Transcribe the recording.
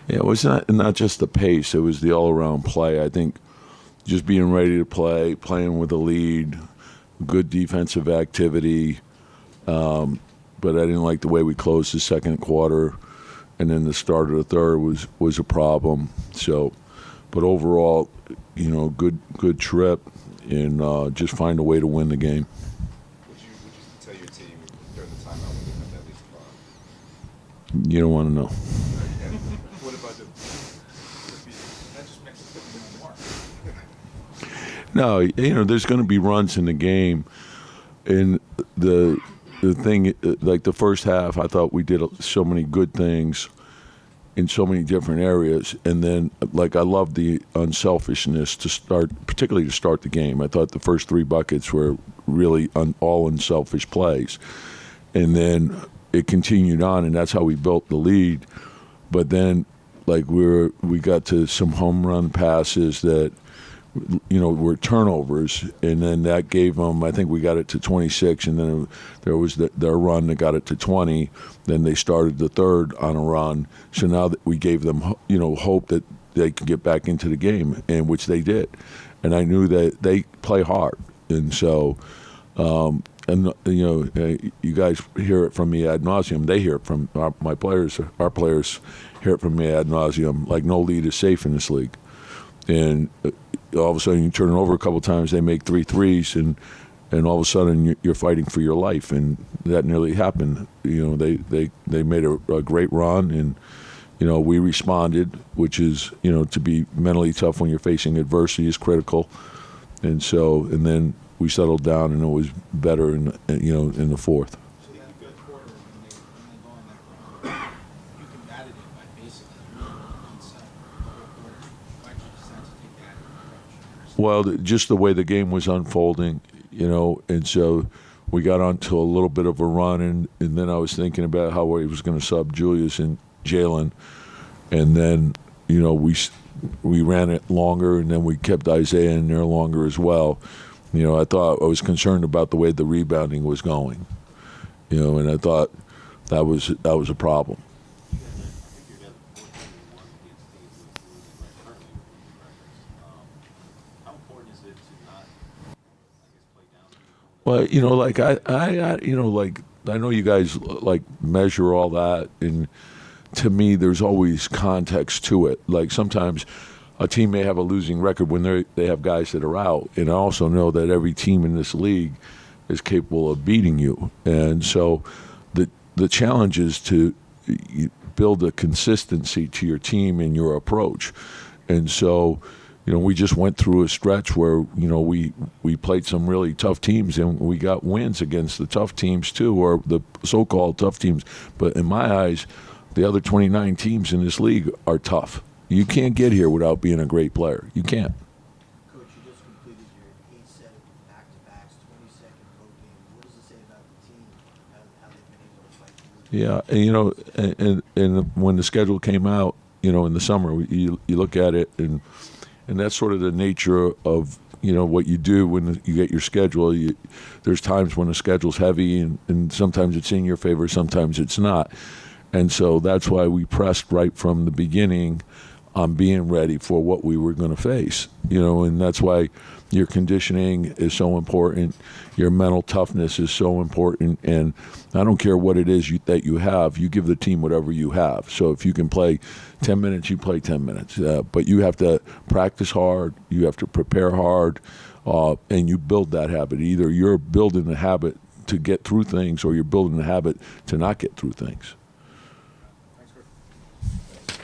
Yeah, it was not just the pace; it was the all-around play. I think just being ready to play, playing with a lead, good defensive activity. But I didn't like the way we closed the second quarter, and then the start of the third was a problem. So, but overall, good trip, and just find a way to win the game. Would you tell your team during the timeout when they cut that lead to 5? You don't want to know. What about the That just makes it more. No, there's going to be runs in the game, and the thing, like the first half, I thought we did so many good things in so many different areas, and then like I loved the unselfishness particularly to start the game. I thought the first 3 buckets were really all unselfish plays, and then it continued on, and that's how we built the lead. But then, like we got to some home run passes that were turnovers, and then that gave them, I think we got it to 26, and then there was their run that got it to 20. Then they started the third on a run. So now that we gave them, hope that they could get back into the game, and which they did. And I knew that they play hard. And so, you guys hear it from me ad nauseum. They hear it from my players. Our players hear it from me ad nauseum. Like, no lead is safe in this league. And all of a sudden you turn it over a couple of times, they make 3 threes, and all of a sudden you're fighting for your life, and that nearly happened. They made a great run, and we responded, which is to be mentally tough when you're facing adversity is critical, and then we settled down, and it was better in the fourth. So that good quarter, when they go on that run, you combated it by basically one set the whole quarter. Why did you decide to take that approach? Well, just the way the game was unfolding, and so we got onto a little bit of a run, and then I was thinking about how he was going to sub Julius and Jalen, and then we ran it longer, and then we kept Isaiah in there longer as well. I was concerned about the way the rebounding was going, and I thought that was a problem. Well, like I know you guys like measure all that, and to me, there's always context to it. Like sometimes a team may have a losing record when they have guys that are out, and I also know that every team in this league is capable of beating you, and so the challenge is to build a consistency to your team and your approach, and so. We just went through a stretch where, we played some really tough teams, and we got wins against the tough teams too, or the so-called tough teams. But in my eyes, the other 29 teams in this league are tough. You can't get here without being a great player. You can't. Coach, you just completed your 8 set back-to-backs, 22nd road game. What does it say about the team, how they've been able to fight through? Yeah, and when the schedule came out, in the summer, you look at it, and that's sort of the nature of what you do when you get your schedule. There's times when the schedule's heavy, and sometimes it's in your favor, sometimes it's not. And so that's why we pressed right from the beginning on being ready for what we were going to face. And that's why your conditioning is so important. Your mental toughness is so important. And I don't care what it is that you have. You give the team whatever you have. So if you can play 10 minutes, you play 10 minutes. But you have to practice hard. You have to prepare hard. And you build that habit. Either you're building the habit to get through things, or you're building the habit to not get through things.